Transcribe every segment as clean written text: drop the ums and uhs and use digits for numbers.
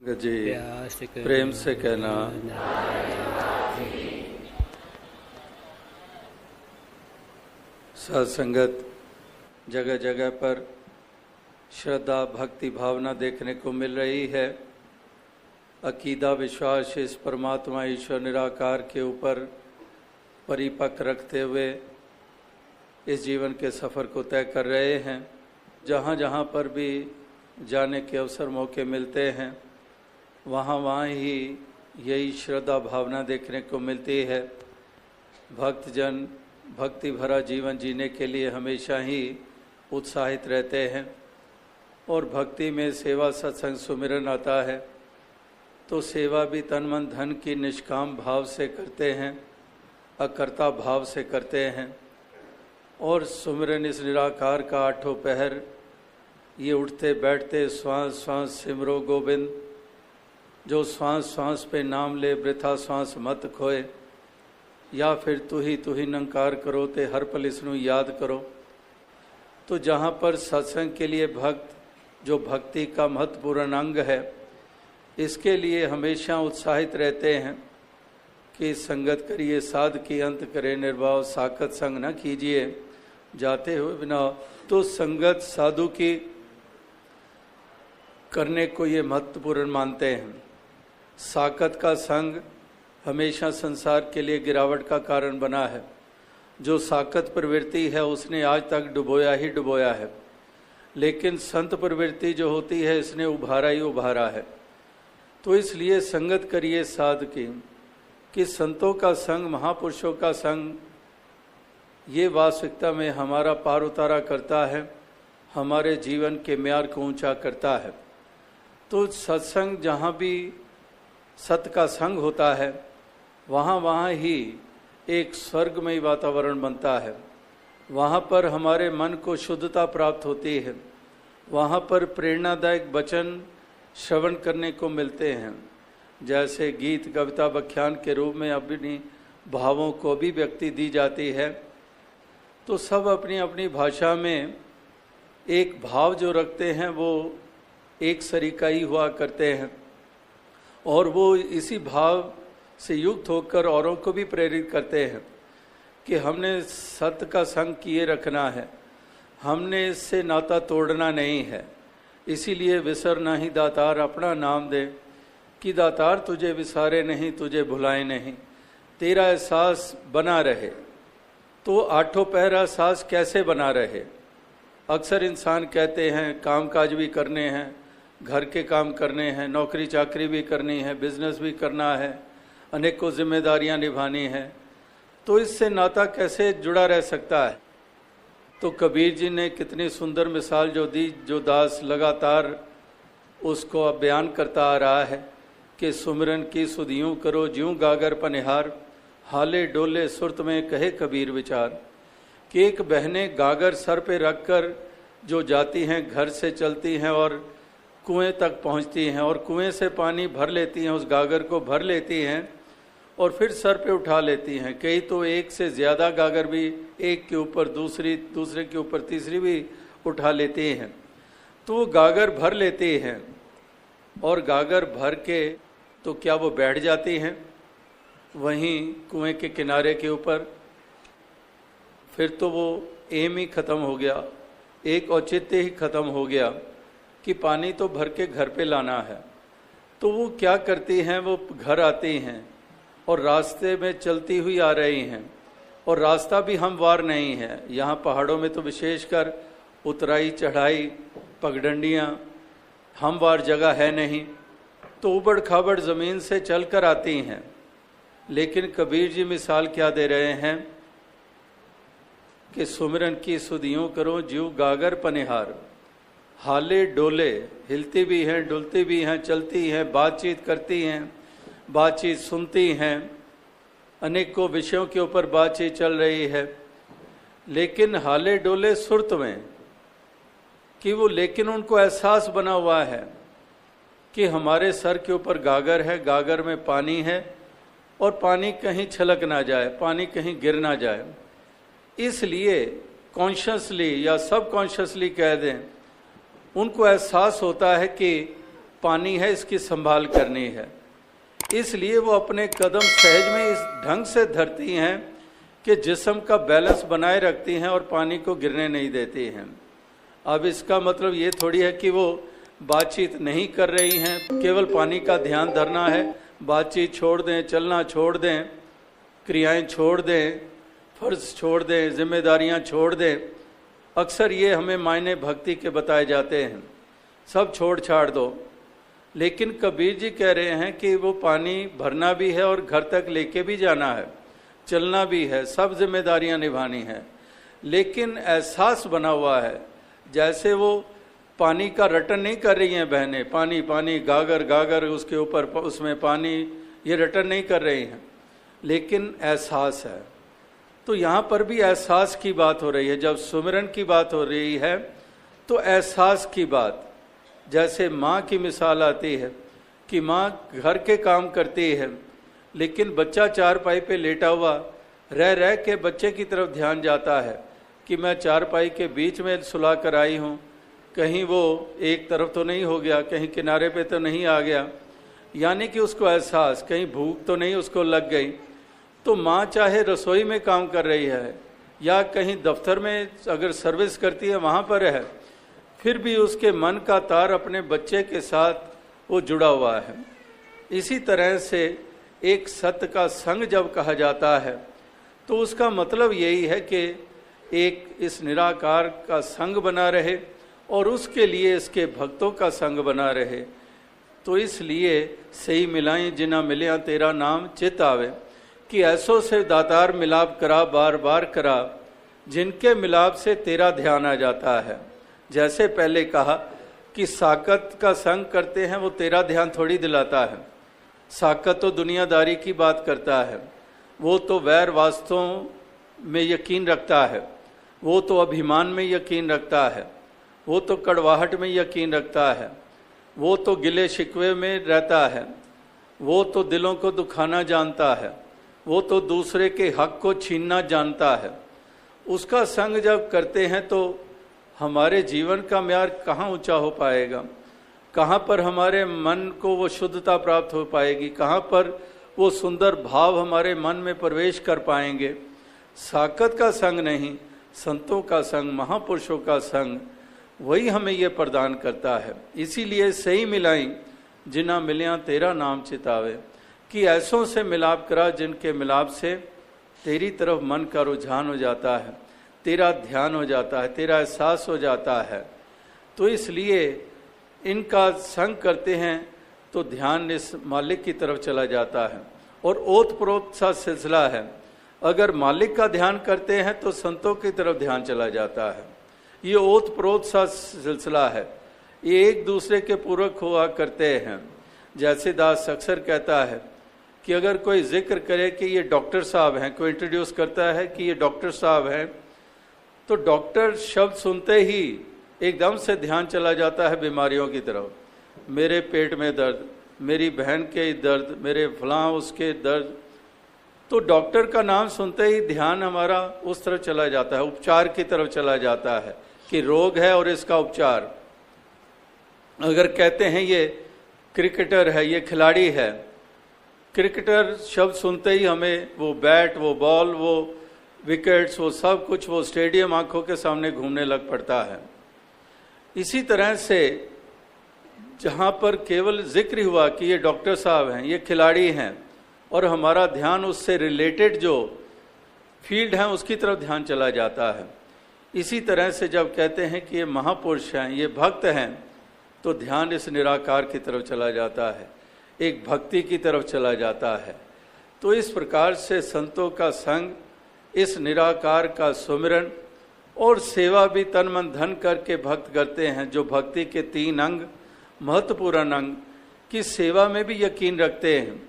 जी प्रेम से कहना। सत्संगत जगह जगह पर श्रद्धा भक्ति भावना देखने को मिल रही है। अकीदा विश्वास इस परमात्मा ईश्वर निराकार के ऊपर परिपक्व रखते हुए इस जीवन के सफ़र को तय कर रहे हैं। जहाँ जहाँ पर भी जाने के अवसर मौके मिलते हैं वहाँ वहाँ ही यही श्रद्धा भावना देखने को मिलती है। भक्तजन भक्ति भरा जीवन जीने के लिए हमेशा ही उत्साहित रहते हैं और भक्ति में सेवा सत्संग सुमिरन आता है तो सेवा भी तन मन धन की निष्काम भाव से करते हैं, अकर्ता भाव से करते हैं। और सुमिरन इस निराकार का आठों पहर ये उठते बैठते श्वास श्वास सिमरो गोविंद, जो श्वास श्वास पे नाम ले वृथा श्वास मत खोए, या फिर तू ही नंकार करो ते हर पल इसनु याद करो। तो जहाँ पर सत्संग के लिए भक्त जो भक्ति का महत्वपूर्ण अंग है, इसके लिए हमेशा उत्साहित रहते हैं कि संगत करिए साध की अंत करे निर्भाव, साकत संग न कीजिए जाते हुए बिना। तो संगत साधु की करने को ये महत्वपूर्ण मानते हैं। साकत का संग हमेशा संसार के लिए गिरावट का कारण बना है। जो साकत प्रवृत्ति है उसने आज तक डुबोया ही डुबोया है, लेकिन संत प्रवृत्ति जो होती है इसने उभारा ही उभारा है। तो इसलिए संगत करिए साध की कि संतों का संग, महापुरुषों का संग, ये वास्तविकता में हमारा पार उतारा करता है, हमारे जीवन के म्यार को ऊंचा करता है। तो सत्संग जहाँ भी सत्य का संग होता है वहाँ वहाँ ही एक स्वर्गमय वातावरण बनता है। वहाँ पर हमारे मन को शुद्धता प्राप्त होती है, वहाँ पर प्रेरणादायक वचन श्रवण करने को मिलते हैं। जैसे गीत कविता व्याख्यान के रूप में अपनी भावों को अभिव्यक्ति दी जाती है, तो सब अपनी अपनी भाषा में एक भाव जो रखते हैं वो एक सरीका ही हुआ करते हैं और वो इसी भाव से युक्त होकर औरों को भी प्रेरित करते हैं कि हमने सत्य का संग किए रखना है, हमने इससे नाता तोड़ना नहीं है। इसीलिए विसरना ही दातार अपना नाम दे कि दातार तुझे विसारे नहीं, तुझे भुलाए नहीं, तेरा एहसास बना रहे। तो आठों पहर एहसास कैसे बना रहे? अक्सर इंसान कहते हैं काम काज भी करने हैं, घर के काम करने हैं, नौकरी चाकरी भी करनी है, बिजनेस भी करना है, अनेकों जिम्मेदारियां निभानी है, तो इससे नाता कैसे जुड़ा रह सकता है? तो कबीर जी ने कितनी सुंदर मिसाल जो दी, जो दास लगातार उसको अब बयान करता आ रहा है कि सुमिरन की सुध यूं करो ज्यों गागर पनिहार, हाले डोले सुरत में कहे कबीर विचार। कि एक बहनें गागर सर पे रखकर जो जाती हैं, घर से चलती हैं और कुएं तक पहुंचती हैं और कुएं से पानी भर लेती हैं, उस गागर को भर लेती हैं और फिर सर पे उठा लेती हैं। कई तो एक से ज़्यादा गागर भी, एक के ऊपर दूसरी, दूसरे के ऊपर तीसरी भी उठा लेती हैं। तो वो गागर भर लेती हैं और गागर भर के तो क्या वो बैठ जाती हैं वहीं कुएं के किनारे के ऊपर? फिर तो वो एम ही ख़त्म हो गया, एक औचित्य ही ख़त्म हो गया कि पानी तो भर के घर पे लाना है। तो वो क्या करती हैं, वो घर आती हैं और रास्ते में चलती हुई आ रही हैं और रास्ता भी हमवार नहीं है। यहाँ पहाड़ों में तो विशेषकर उतराई चढ़ाई पगडंडियाँ हमवार जगह है नहीं, तो उबड़ खाबड़ ज़मीन से चल कर आती हैं। लेकिन कबीर जी मिसाल क्या दे रहे हैं कि सुमिरन की सुध यूं करो ज्यों गागर पनिहार, हाले डोले, हिलती भी हैं, डुलती भी हैं, चलती हैं, बातचीत करती हैं, बातचीत सुनती हैं, अनेकों विषयों के ऊपर बातचीत चल रही है, लेकिन हाले डोले सुरत में कि वो, लेकिन उनको एहसास बना हुआ है कि हमारे सर के ऊपर गागर है, गागर में पानी है और पानी कहीं छलक ना जाए, पानी कहीं गिर ना जाए। इसलिए कॉन्शियसली या सब कॉन्शियसली कह दें, उनको एहसास होता है कि पानी है, इसकी संभाल करनी है। इसलिए वो अपने कदम सहज में इस ढंग से धरती हैं कि जिस्म का बैलेंस बनाए रखती हैं और पानी को गिरने नहीं देती हैं। अब इसका मतलब ये थोड़ी है कि वो बातचीत नहीं कर रही हैं, केवल पानी का ध्यान धरना है, बातचीत छोड़ दें, चलना छोड़ दें, क्रियाएं छोड़ दें, फर्ज छोड़ दें, जिम्मेदारियां छोड़ दें। अक्सर ये हमें मायने भक्ति के बताए जाते हैं, सब छोड़ छाड़ दो। लेकिन कबीर जी कह रहे हैं कि वो पानी भरना भी है और घर तक लेके भी जाना है, चलना भी है, सब जिम्मेदारियां निभानी है। लेकिन एहसास बना हुआ है, जैसे वो पानी का रटन नहीं कर रही हैं बहनें, पानी पानी गागर गागर उसके ऊपर उसमें पानी, ये रटन नहीं कर रही हैं, लेकिन एहसास है। तो यहाँ पर भी एहसास की बात हो रही है। जब सुमिरन की बात हो रही है तो एहसास की बात, जैसे माँ की मिसाल आती है कि माँ घर के काम करती है, लेकिन बच्चा चारपाई पे लेटा हुआ रह रह के बच्चे की तरफ ध्यान जाता है कि मैं चारपाई के बीच में सुला कर आई हूँ, कहीं वो एक तरफ तो नहीं हो गया, कहीं किनारे पे तो नहीं आ गया, यानी कि उसको एहसास, कहीं भूख तो नहीं उसको लग गई। तो माँ चाहे रसोई में काम कर रही है या कहीं दफ्तर में अगर सर्विस करती है वहाँ पर है, फिर भी उसके मन का तार अपने बच्चे के साथ वो जुड़ा हुआ है। इसी तरह से एक सत्य का संग जब कहा जाता है तो उसका मतलब यही है कि एक इस निराकार का संग बना रहे और उसके लिए इसके भक्तों का संग बना रहे। तो इसलिए सही मिलाई जिना मिलिया तेरा नाम चित आवे, कि ऐसों से दातार मिलाप करा बार बार करा, जिनके मिलाप से तेरा ध्यान आ जाता है। जैसे पहले कहा कि साकत का संग करते हैं, वो तेरा ध्यान थोड़ी दिलाता है। साकत तो दुनियादारी की बात करता है, वो तो वैर वास्तवों में यकीन रखता है, वो तो अभिमान में यकीन रखता है, वो तो कड़वाहट में यकीन रखता है, वो तो गिले शिकवे में रहता है, वो तो दिलों को दुखाना जानता है, वो तो दूसरे के हक को छीनना जानता है। उसका संग जब करते हैं तो हमारे जीवन का म्यार कहाँ ऊंचा हो पाएगा, कहाँ पर हमारे मन को वो शुद्धता प्राप्त हो पाएगी, कहाँ पर वो सुंदर भाव हमारे मन में प्रवेश कर पाएंगे। साकत का संग नहीं, संतों का संग, महापुरुषों का संग, वही हमें ये प्रदान करता है। इसीलिए सही मिलाई जिना मिलिया तेरा नाम चितावे, कि ऐसों से मिलाप करा जिनके मिलाप से तेरी तरफ मन का रुझान हो जाता है, तेरा ध्यान हो जाता है, तेरा एहसास हो जाता है। तो इसलिए इनका संग करते हैं तो ध्यान इस मालिक की तरफ चला जाता है। और ओत प्रोत सा सिलसिला है, अगर मालिक का ध्यान करते हैं तो संतों की तरफ ध्यान चला जाता है। ये ओत प्रोत सा सिलसिला है, ये एक दूसरे के पूरक हुआ करते हैं। जैसे दास अक्सर कहता है कि अगर कोई जिक्र करे कि ये डॉक्टर साहब हैं, कोई इंट्रोड्यूस करता है कि ये डॉक्टर साहब हैं, तो डॉक्टर शब्द सुनते ही एकदम से ध्यान चला जाता है बीमारियों की तरफ। मेरे पेट में दर्द, मेरी बहन के दर्द, मेरे फलां उसके दर्द, तो डॉक्टर का नाम सुनते ही ध्यान हमारा उस तरफ चला जाता है, उपचार की तरफ चला जाता है कि रोग है और इसका उपचार। अगर कहते हैं ये क्रिकेटर है, ये खिलाड़ी है, क्रिकेटर शब्द सुनते ही हमें वो बैट, वो बॉल, वो विकेट्स, वो सब कुछ, वो स्टेडियम आंखों के सामने घूमने लग पड़ता है। इसी तरह से जहाँ पर केवल जिक्र हुआ कि ये डॉक्टर साहब हैं, ये खिलाड़ी हैं, और हमारा ध्यान उससे रिलेटेड जो फील्ड है उसकी तरफ ध्यान चला जाता है। इसी तरह से जब कहते हैं कि ये महापुरुष हैं, ये भक्त हैं, तो ध्यान इस निराकार की तरफ चला जाता है, एक भक्ति की तरफ चला जाता है। तो इस प्रकार से संतों का संग, इस निराकार का सुमिरन और सेवा भी तन मन धन करके भक्त करते हैं, जो भक्ति के 3 अंग, महत्वपूर्ण अंग की सेवा में भी यकीन रखते हैं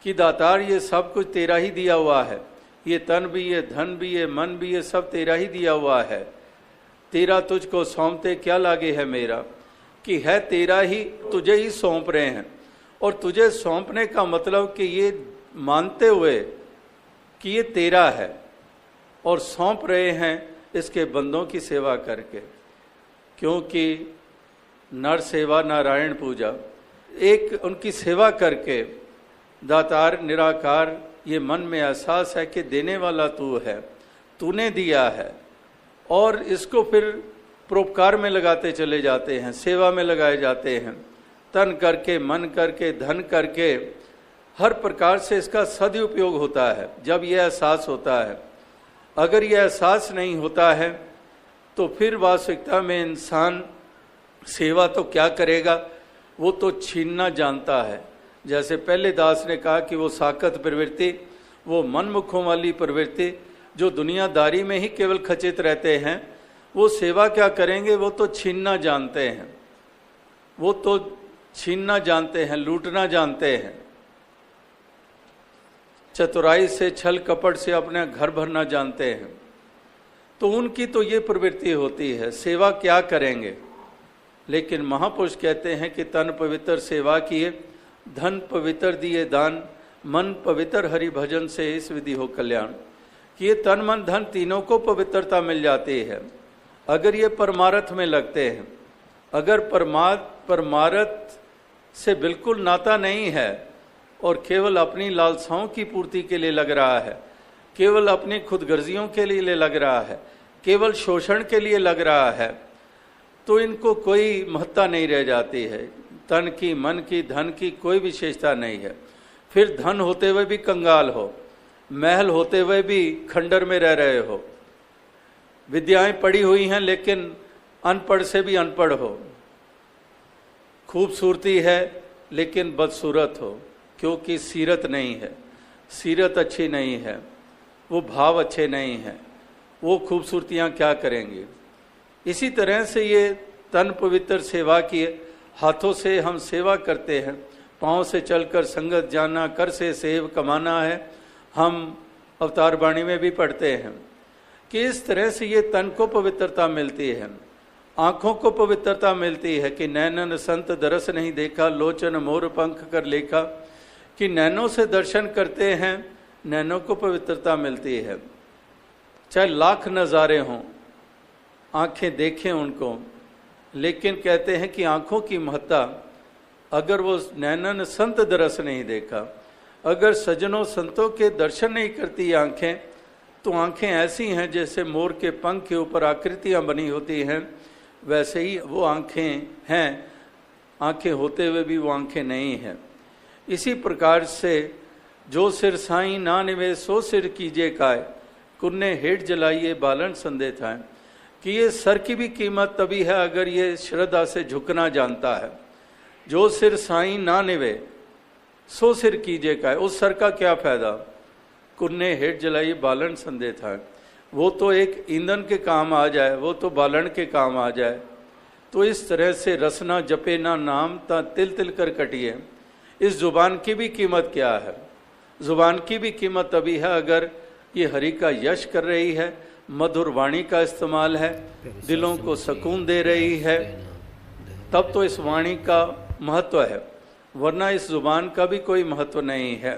कि दातार ये सब कुछ तेरा ही दिया हुआ है, ये तन भी, ये धन भी, ये मन भी, ये सब तेरा ही दिया हुआ है। तेरा तुझको सौंपते क्या लागे है मेरा, कि है तेरा ही, तुझे ही सौंप रहे हैं। और तुझे सौंपने का मतलब कि ये मानते हुए कि ये तेरा है, और सौंप रहे हैं इसके बंदों की सेवा करके। क्योंकि नर सेवा नारायण पूजा, एक उनकी सेवा करके दातार निराकार ये मन में एहसास है कि देने वाला तू है, तूने दिया है, और इसको फिर परोपकार में लगाते चले जाते हैं, सेवा में लगाए जाते हैं, तन करके, मन करके, धन करके, हर प्रकार से इसका सदुपयोग होता है जब यह एहसास होता है। अगर यह एहसास नहीं होता है तो फिर वास्तविकता में इंसान सेवा तो क्या करेगा, वो तो छीनना जानता है। जैसे पहले दास ने कहा कि वो साकत प्रवृत्ति, वो मनमुखों वाली प्रवृत्ति जो दुनियादारी में ही केवल खचित रहते हैं, वो सेवा क्या करेंगे, वो तो छीनना जानते हैं, वो तो छीनना जानते हैं, लूटना जानते हैं, चतुराई से, छल कपट से अपने घर भरना जानते हैं। तो उनकी तो ये प्रवृत्ति होती है, सेवा क्या करेंगे। लेकिन महापुरुष कहते हैं कि तन पवित्र सेवा किए, धन पवित्र दिए दान, मन पवित्र हरि भजन से इस विधि हो कल्याण। कि ये तन मन धन तीनों को पवित्रता मिल जाती है अगर ये परमार्थ में लगते हैं। अगर परमार्थ से बिल्कुल नाता नहीं है और केवल अपनी लालसाओं की पूर्ति के लिए लग रहा है, केवल अपनी खुदगर्जियों के लिए लग रहा है, केवल शोषण के लिए लग रहा है, तो इनको कोई महत्ता नहीं रह जाती है। तन की, मन की, धन की कोई विशेषता नहीं है। फिर धन होते हुए भी कंगाल हो, महल होते हुए भी खंडर में रह रहे हो, विद्याएं पढ़ी हुई हैं लेकिन अनपढ़ से भी अनपढ़ हो, खूबसूरती है लेकिन बदसूरत हो, क्योंकि सीरत नहीं है, सीरत अच्छी नहीं है, वो भाव अच्छे नहीं हैं, वो खूबसूरतियाँ क्या करेंगी। इसी तरह से ये तन पवित्र सेवा किए, हाथों से हम सेवा करते हैं, पाँव से चलकर संगत जाना, कर से सेव कमाना है, हम अवतार वाणी में भी पढ़ते हैं कि इस तरह से ये तन को पवित्रता मिलती है। आँखों को पवित्रता मिलती है कि नैनन संत दरस नहीं देखा, लोचन मोर पंख कर लेखा, कि नैनों से दर्शन करते हैं, नैनों को पवित्रता मिलती है। चाहे लाख नज़ारे हों, आँखें देखें उनको, लेकिन कहते हैं कि आँखों की महत्ता, अगर वो नैनन संत दरस नहीं देखा, अगर सज्जनों संतों के दर्शन नहीं करती आँखें, तो आँखें ऐसी हैं जैसे मोर के पंख के ऊपर आकृतियाँ बनी होती हैं, वैसे ही वो आँखें हैं, आँखें होते हुए भी वो आँखें नहीं हैं। इसी प्रकार से जो सिर साईं ना निवेश सो सिर कीजिए काय, कुन्ने हेठ जलाइए बालन संदेह थाए। कि ये सर की भी कीमत तभी है अगर ये श्रद्धा से झुकना जानता है। जो सिर साईं ना निवे सो सिर कीजिए काय, उस सर का क्या फायदा, कुन्ने हेठ जलाइए बालन संदेह थाए। वो तो एक ईंधन के काम आ जाए, वो तो बालन के काम आ जाए। तो इस तरह से रसना जपे ना नाम ता तिल तिल कर कटिए। इस जुबान की भी कीमत क्या है, जुबान की भी कीमत तभी है अगर ये हरि का यश कर रही है, मधुर वाणी का इस्तेमाल है, दिलों को सुकून दे रही है, तब तो इस वाणी का महत्व है, वरना इस जुबान का भी कोई महत्व नहीं है।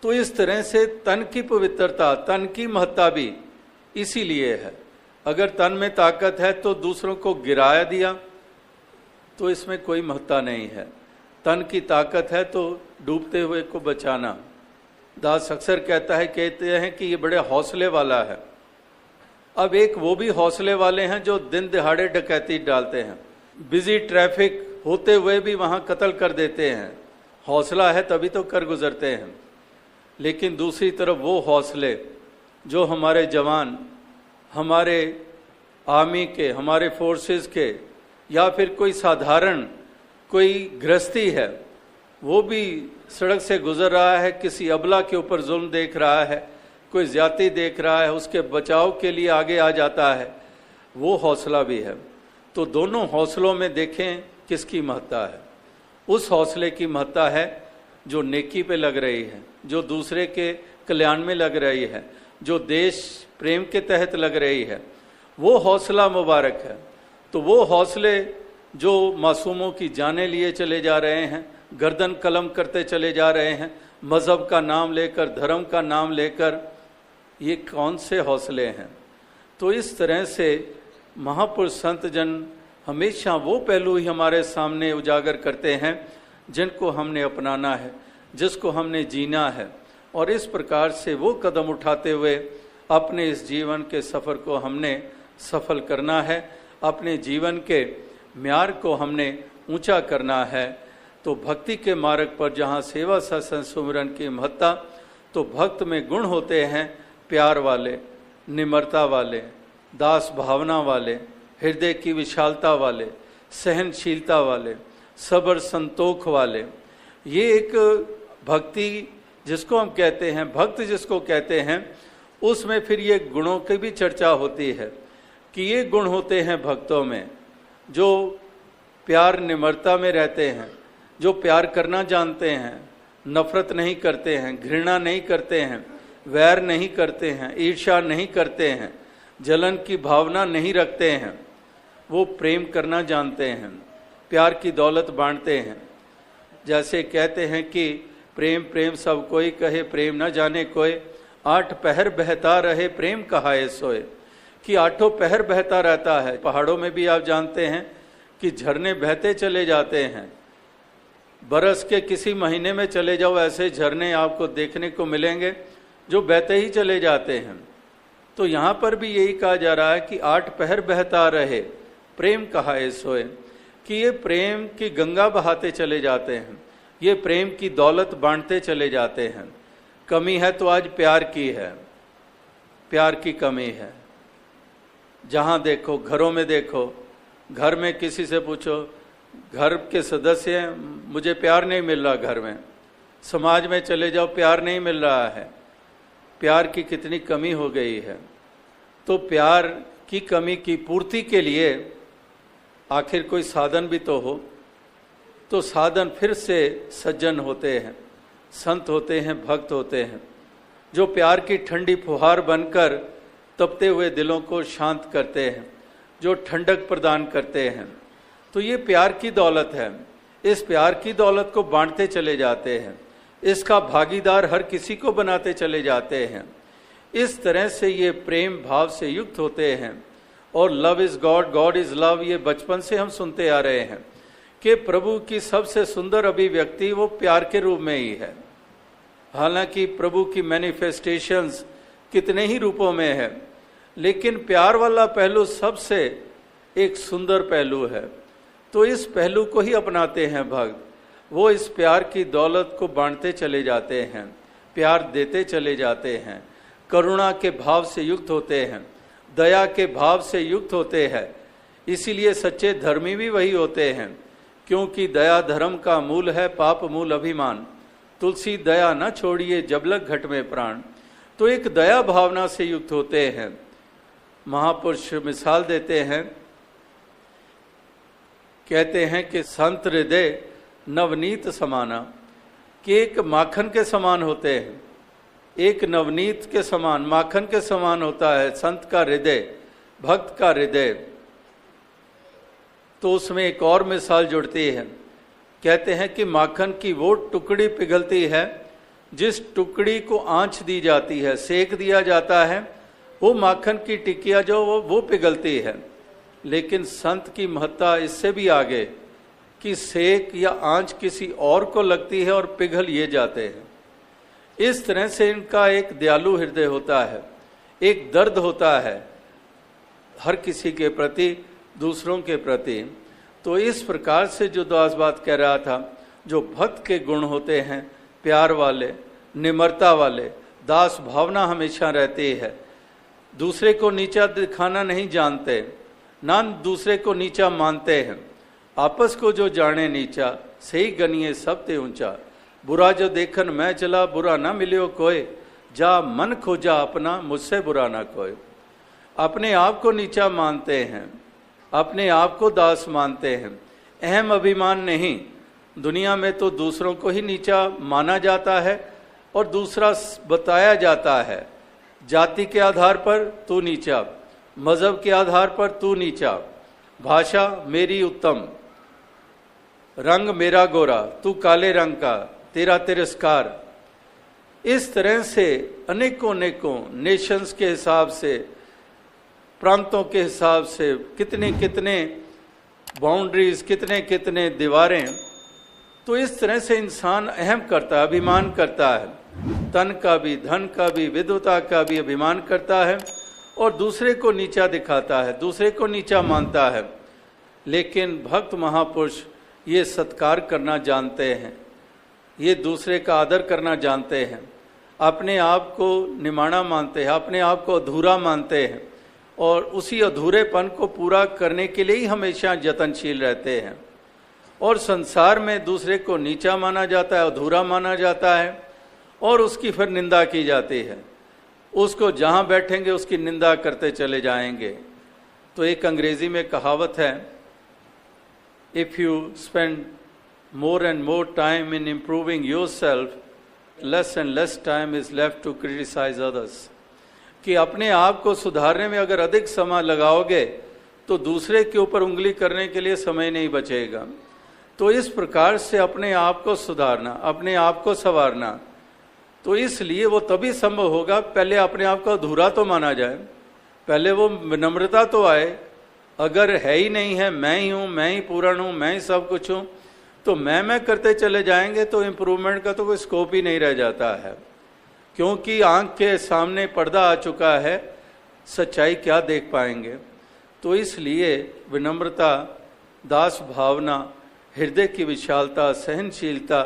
तो इस तरह से तन की पवित्रता, तन की महत्ता भी इसीलिए है। अगर तन में ताकत है तो दूसरों को गिराया दिया तो इसमें कोई महत्ता नहीं है। तन की ताकत है तो डूबते हुए को बचाना। दास अक्सर कहते हैं कि ये बड़े हौसले वाला है। अब एक वो भी हौसले वाले हैं जो दिन दिहाड़े डकैती डालते हैं, बिजी ट्रैफिक होते हुए भी वहाँ कत्ल कर देते हैं। हौसला है तभी तो कर गुजरते हैं। लेकिन दूसरी तरफ वो हौसले जो हमारे जवान, हमारे आर्मी के, हमारे फोर्सेस के, या फिर कोई साधारण कोई गृहस्थी है, वो भी सड़क से गुजर रहा है, किसी अबला के ऊपर जुल्म देख रहा है, कोई ज्यादती देख रहा है, उसके बचाव के लिए आगे आ जाता है, वो हौसला भी है। तो दोनों हौसलों में देखें किसकी महत्ता है। उस हौसले की महत्ता है जो नेकी पे लग रही है, जो दूसरे के कल्याण में लग रही है, जो देश प्रेम के तहत लग रही है, वो हौसला मुबारक है। तो वो हौसले जो मासूमों की जानें लिए चले जा रहे हैं, गर्दन कलम करते चले जा रहे हैं, मज़हब का नाम लेकर, धर्म का नाम लेकर, ये कौन से हौसले हैं। तो इस तरह से महापुरुष संत जन हमेशा वो पहलू ही हमारे सामने उजागर करते हैं जिनको हमने अपनाना है, जिसको हमने जीना है, और इस प्रकार से वो कदम उठाते हुए अपने इस जीवन के सफ़र को हमने सफल करना है, अपने जीवन के म्यार को हमने ऊंचा करना है। तो भक्ति के मार्ग पर जहाँ सेवा सत्संग सुमिरन की महत्ता, तो भक्त में गुण होते हैं प्यार वाले, निम्रता वाले, दास भावना वाले, हृदय की विशालता वाले, सहनशीलता वाले, सब्र संतोख वाले। ये एक भक्ति जिसको हम कहते हैं, भक्त जिसको कहते हैं, उसमें फिर ये गुणों की भी चर्चा होती है कि ये गुण होते हैं भक्तों में जो प्यार निम्रता में रहते हैं, जो प्यार करना जानते हैं, नफरत नहीं करते हैं, घृणा नहीं करते हैं, वैर नहीं करते हैं, ईर्ष्या नहीं करते हैं, जलन की भावना नहीं रखते हैं, वो प्रेम करना जानते हैं, प्यार की दौलत बांटते हैं। जैसे कहते हैं कि प्रेम प्रेम सब कोई कहे, प्रेम न जाने कोई, 8 पहर बहता रहे प्रेम कहाए सोए, कि 8 पहर बहता रहता है। पहाड़ों में भी आप जानते हैं कि झरने बहते चले जाते हैं, बरस के किसी महीने में चले जाओ, ऐसे झरने आपको देखने को मिलेंगे जो बहते ही चले जाते हैं। तो यहाँ पर भी यही कहा जा रहा है कि 8 पहर बहता रहे प्रेम कहाए सोए, कि ये प्रेम की गंगा बहाते चले जाते हैं, ये प्रेम की दौलत बांटते चले जाते हैं। कमी है तो आज प्यार की है, प्यार की कमी है। जहाँ देखो, घरों में देखो, घर में किसी से पूछो, घर के सदस्य हैं, मुझे प्यार नहीं मिल रहा घर में। समाज में चले जाओ, प्यार नहीं मिल रहा है। प्यार की कितनी कमी हो गई है। तो प्यार की कमी की पूर्ति के लिए आखिर कोई साधन भी तो हो। तो साधन फिर से सज्जन होते हैं, संत होते हैं, भक्त होते हैं, जो प्यार की ठंडी फुहार बनकर तपते हुए दिलों को शांत करते हैं, जो ठंडक प्रदान करते हैं। तो ये प्यार की दौलत है। इस प्यार की दौलत को बांटते चले जाते हैं, इसका भागीदार हर किसी को बनाते चले जाते हैं। इस तरह से ये प्रेम भाव से युक्त होते हैं। और love is God, God is love, ये बचपन से हम सुनते आ रहे हैं कि प्रभु की सबसे सुंदर अभिव्यक्ति वो प्यार के रूप में ही है। हालांकि प्रभु की मैनिफेस्टेशंस कितने ही रूपों में है, लेकिन प्यार वाला पहलू सबसे एक सुंदर पहलू है। तो इस पहलू को ही अपनाते हैं भक्त। वो इस प्यार की दौलत को बांटते चले जाते हैं, प्यार देते चले जाते हैं, करुणा के भाव से युक्त होते हैं, दया के भाव से युक्त होते हैं। इसीलिए सच्चे धर्मी भी वही होते हैं, क्योंकि दया धर्म का मूल है, पाप मूल अभिमान। तुलसी दया न छोड़िए जब लग घट में प्राण। तो एक दया भावना से युक्त होते हैं। महापुरुष मिसाल देते हैं, कहते हैं कि संत हृदय नवनीत समाना, कि एक माखन के समान होते हैं, एक नवनीत के समान, माखन के समान होता है संत का हृदय, भक्त का हृदय। तो उसमें एक और मिसाल जुड़ती है। कहते हैं कि माखन की वो टुकड़ी पिघलती है जिस टुकड़ी को आंच दी जाती है, सेक दिया जाता है, वो माखन की टिकिया जो वो पिघलती है। लेकिन संत की महत्ता इससे भी आगे, कि सेक या आंच किसी और को लगती है और पिघल ये जाते हैं। इस तरह से इनका एक दयालु हृदय होता है, एक दर्द होता है हर किसी के प्रति, दूसरों के प्रति। तो इस प्रकार से जो दास बात कह रहा था, जो भक्त के गुण होते हैं, प्यार वाले, निम्रता वाले, दास भावना हमेशा रहती है, दूसरे को नीचा दिखाना नहीं जानते, ना दूसरे को नीचा मानते हैं। आपस को जो जाने नीचा, सही गनिए सब ते ऊंचा। बुरा जो देखन मैं चला, बुरा ना मिलियो कोई, जा मन खोजा अपना, मुझसे बुरा ना कोई। अपने आप को नीचा मानते हैं, अपने आप को दास मानते हैं, अहम अभिमान नहीं। दुनिया में तो दूसरों को ही नीचा माना जाता है और दूसरा बताया जाता है। जाति के आधार पर तू नीचा, मजहब के आधार पर तू नीचा, भाषा मेरी उत्तम, रंग मेरा गोरा, तू काले रंग का, तेरा तिरस्कार। इस तरह से अनेकों अनेकों नेशंस के हिसाब से, प्रांतों के हिसाब से कितने कितने बाउंड्रीज, कितने कितने दीवारें तो इस तरह से इंसान अहम करता है, अभिमान करता है, तन का भी, धन का भी, विद्वता का भी अभिमान करता है और दूसरे को नीचा दिखाता है, दूसरे को नीचा मानता है। लेकिन भक्त महापुरुष ये सत्कार करना जानते हैं, ये दूसरे का आदर करना जानते हैं, अपने आप को निमाणा मानते हैं, अपने आप को अधूरा मानते हैं और उसी अधूरेपन को पूरा करने के लिए ही हमेशा यत्नशील रहते हैं। और संसार में दूसरे को नीचा माना जाता है, अधूरा माना जाता है और उसकी फिर निंदा की जाती है। उसको जहाँ बैठेंगे उसकी निंदा करते चले जाएंगे। तो एक अंग्रेजी में कहावत है, if you spend more and more time in improving yourself, less and less time is left to criticize others। कि अपने आप को सुधारने में अगर अधिक समय लगाओगे तो दूसरे के ऊपर उंगली करने के लिए समय नहीं बचेगा। तो इस प्रकार से अपने आप को सुधारना, अपने आप को संवारना, तो इसलिए वो तभी संभव होगा, पहले अपने आप को अधूरा तो माना जाए, पहले वो विनम्रता तो आए। अगर है ही नहीं है, मैं ही हूँ, मैं ही पूर्ण हूँ, मैं ही सब कुछ हूँ, तो मैं करते चले जाएंगे तो इम्प्रूवमेंट का तो कोई स्कोप ही नहीं रह जाता है, क्योंकि आंख के सामने पर्दा आ चुका है, सच्चाई क्या देख पाएंगे। तो इसलिए विनम्रता, दास भावना, हृदय की विशालता, सहनशीलता,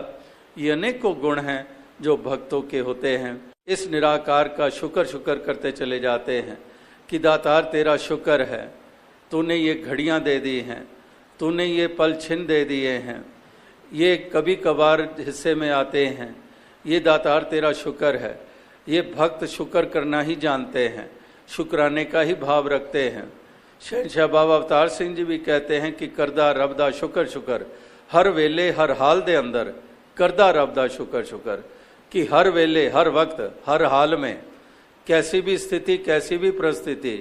ये अनेकों गुण हैं जो भक्तों के होते हैं। इस निराकार का शुक्र करते चले जाते हैं कि दातार तेरा शुक्र है, तूने ये घड़ियां दे दी हैं, तूने ये पल छिन दे दिए हैं, ये कभी कभार हिस्से में आते हैं, ये दातार तेरा शुक्र है। ये भक्त शुक्र करना ही जानते हैं, शुक्राने का ही भाव रखते हैं। शहंशाह बाबा अवतार सिंह जी भी कहते हैं कि करदा रब दा शुक्र हर वेले हर हाल दे अंदर, करदा रब दा शुक्र कि हर वेले हर वक्त हर हाल में, कैसी भी स्थिति कैसी भी परिस्थिति,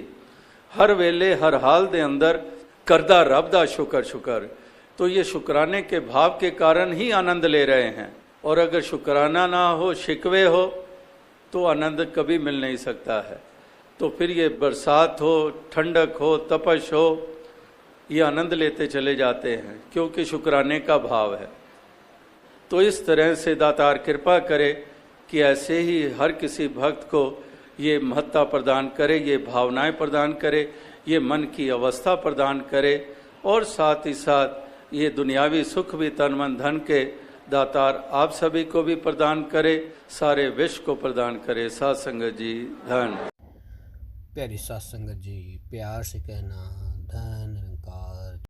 हर वेले हर हाल दे अंदर करदा रब दा शुक्र। तो ये शुक्राने के भाव के कारण ही आनंद ले रहे हैं। और अगर शुक्राना ना हो, शिकवे हो, तो आनंद कभी मिल नहीं सकता है। तो फिर ये बरसात हो, ठंडक हो, तपश हो, ये आनंद लेते चले जाते हैं क्योंकि शुक्राने का भाव है। तो इस तरह से दातार कृपा करे कि ऐसे ही हर किसी भक्त को ये महत्ता प्रदान करे, ये भावनाएं प्रदान करे, ये मन की अवस्था प्रदान करे और साथ ही साथ ये दुनियावी सुख भी तन मन धन के दातार आप सभी को भी प्रदान करे, सारे विश्व को प्रदान करे। साध संगत जी धन। प्यारी साध संगत जी, प्यार से कहना धन निरंकार।